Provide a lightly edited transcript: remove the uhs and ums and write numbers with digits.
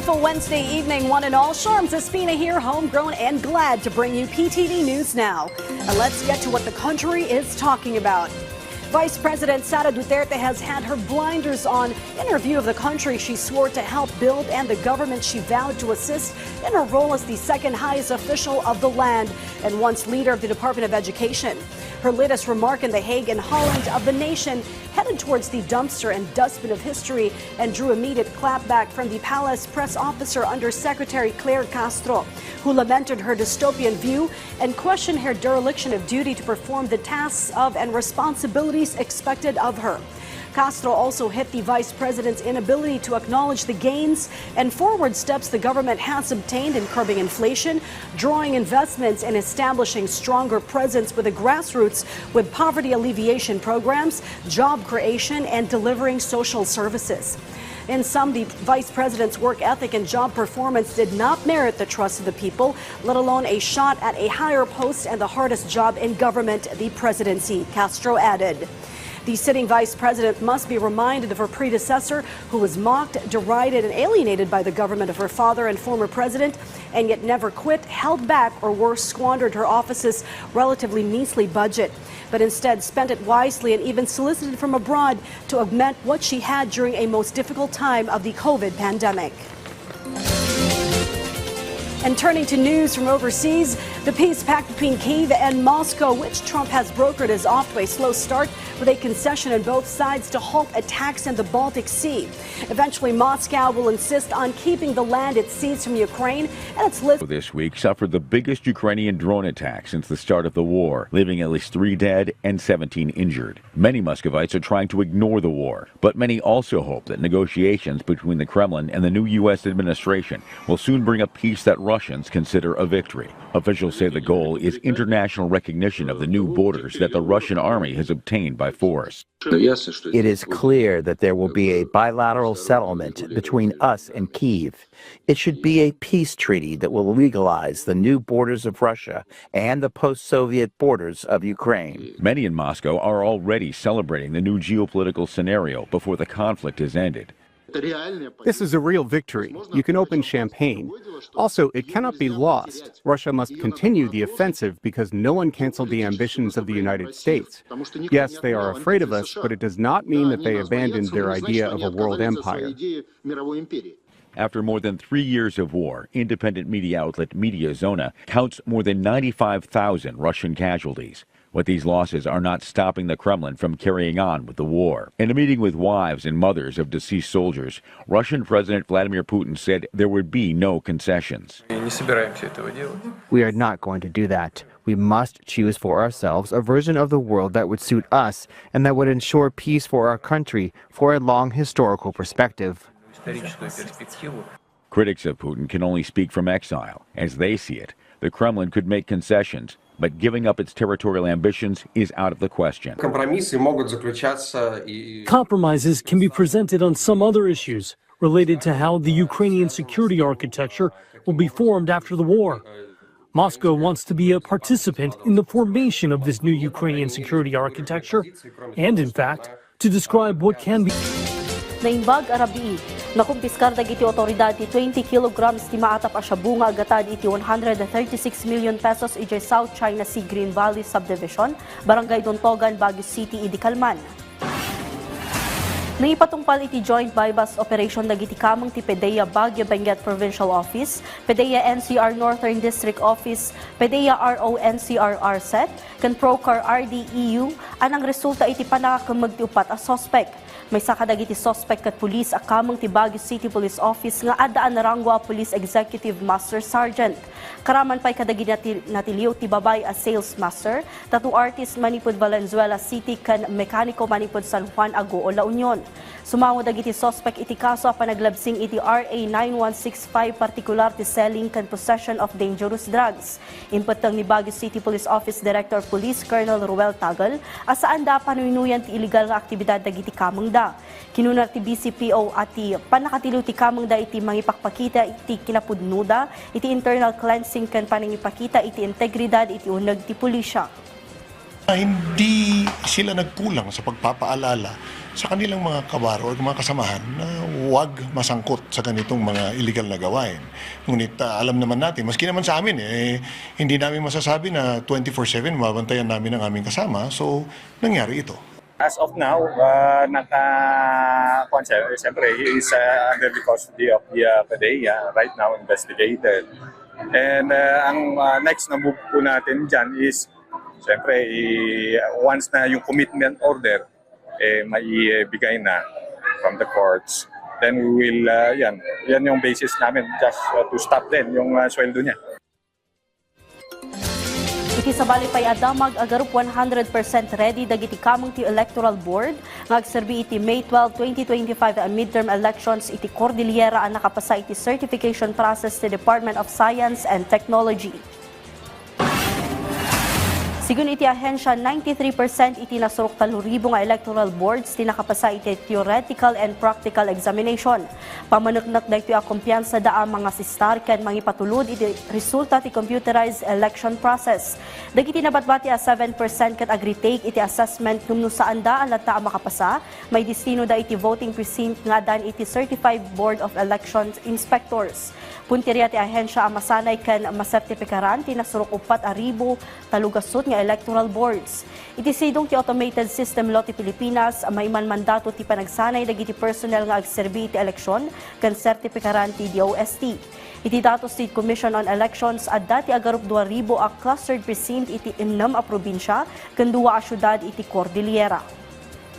wonderful Wednesday evening, one and all. Sharms Espina here, homegrown and glad to bring you PTV News now. And let's get to what the country is talking about. Vice President Sara has had her blinders on in her view of the country she swore to help build and the government she vowed to assist in her role as the second highest official of the land and once leader of the Department of Education. Her latest remark in The Hague and Holland of the nation headed towards the dumpster and dustbin of history and drew immediate clapback from the palace press officer under Secretary Claire Castro, who lamented her dystopian view and questioned her dereliction of duty to perform the tasks of and responsibilities expected of her. Castro also hit the vice president's inability to acknowledge the gains and forward steps the government has obtained in curbing inflation, drawing investments and establishing stronger presence with the grassroots with poverty alleviation programs, job creation, and delivering social services. In sum, the vice president's work ethic and job performance did not merit the trust of the people, let alone a shot at a higher post and the hardest job in government, the presidency, Castro added. The sitting vice president must be reminded of her predecessor, who was mocked, derided, and alienated by the government of her father and former president, and yet never quit, held back, or worse, squandered her office's relatively measly budget, but instead spent it wisely and even solicited from abroad to augment what she had during a most difficult time of the COVID pandemic. And turning to news from overseas, the peace pact between Kyiv and Moscow, which Trump has brokered, is off to a slow start with a concession on both sides to halt attacks in the Baltic Sea. Eventually, Moscow will insist on keeping the land it seized from Ukraine and its list. This week suffered the biggest Ukrainian drone attack since the start of the war, leaving at least 3 dead and 17 injured. Many Muscovites are trying to ignore the war, but many also hope that negotiations between the Kremlin and the new U.S. administration will soon bring a peace that Russians consider a victory. Officials say the goal is international recognition of the new borders that the Russian army has obtained by force. It is clear that there will be a bilateral settlement between us and Kyiv. It should be a peace treaty that will legalize the new borders of Russia and the post-Soviet borders of Ukraine. Many in Moscow are already celebrating the new geopolitical scenario before the conflict is ended. This is a real victory. You can open champagne. Also, it cannot be lost. Russia must continue the offensive because no one canceled the ambitions of the United States. Yes, they are afraid of us, but it does not mean that they abandoned their idea of a world empire. After more than 3 years of war, independent media outlet Mediazona counts more than 95,000 Russian casualties. But these losses are not stopping the Kremlin from carrying on with the war. In a meeting with wives and mothers of deceased soldiers, Russian President Vladimir Putin said there would be no concessions. We are not going to do that. We must choose for ourselves a version of the world that would suit us and that would ensure peace for our country for a long historical perspective. Critics of Putin can only speak from exile. As they see it, the Kremlin could make concessions, but giving up its territorial ambitions is out of the question. Compromises can be presented on some other issues related to how the Ukrainian security architecture will be formed after the war. Moscow wants to be a participant in the formation of this new Ukrainian security architecture and, in fact, to describe what can be. Naimbag arabi, nakumpiskar dagiti otoridad ti 20 kilograms ti maatap a shabu nga agatad iti 136 million pesos iti South China Sea Green Valley Subdivision, Barangay Dontogan, Baguio City, idi Kalman. Naipatungpal iti joint bypass operation dagiti kamang ti PDEA Baguio Benguet Provincial Office, PDEA NCR Northern District Office, PDEA RO NCR RSET, kan Procar RDEU, anang resulta iti panakakamag ti upat a suspect. May sakadagiti suspect kat pulis akamang ti Baguio City Police Office nga adaan narangwa Police Executive Master Sergeant. Karaman pa'y kadagiti natiliw ti babay a sales master, tatu artist manipod Valenzuela City kan mekaniko manipod San Juan Agoo, La Union. Sumango dagiti suspect iti kaso a panaglabsing iti RA 9165 particular ti selling kan possession of dangerous drugs. Impatang ni Baguio City Police Office Director Police Colonel Ruel Tagal, asaan da panunuyan ti illegal nga aktibidad dagiti kamang da. Kinunar ti BCPO at ti panakatiliw ti kamang da iti mangipakpakita iti kinapudnuda, iti internal cleansing kan panangipakita iti integridad iti uneg ti pulisya. Hindi sila nagkulang sa pagpapaalala sa kanilang mga kabaro o mga kasamahan na huwag masangkot sa ganitong mga illegal na gawain. Ngunit alam naman natin, maski naman sa amin, hindi namin masasabi na 24/7 mabantayan namin ang aming kasama. So, nangyari ito. As of now, siyempre, he is under the custody of the PDEA, right now investigated. And ang next na move po natin dyan is, siyempre, once na yung commitment order maibigay na from the courts, then we will, yan yung basis namin just to stop din yung sweldo niya. Iti sa balipay adamag agarup 100% ready dagiti kamong ti electoral board ngagserbi iti May 12, 2025 midterm elections iti Cordillera ang nakapasa iti certification process ti Department of Science and Technology. Sigun iti ahensya, 93% iti nasurok 3,000 nga electoral boards ti nakapasa iti theoretical and practical examination. Pamanuknak da iti kumpiyansa da ang mga sistar ken mangipatulod iti resulta ti computerized election process. Dagiti nabatbati a 7% ket agri-take iti assessment ngumno saan da alata ang makapasa, may destino da iti voting precinct nga dan iti Certified Board of Elections Inspectors. Punteriya ti ahensya ang masanay ken masertipikaran ti nasurok 4,000 talugasot nga electoral boards. Iti sidong ti automated system law ti Pilipinas may mandato ti panagsanay dagiti personnel nga agserbi iti eleksyon ken sertipikaran ti DOST. Iti datos ti Commission on Elections adda ti agarup 2,000 a clustered precinct iti 6 a probinsya ken 2 a syudad iti Cordillera.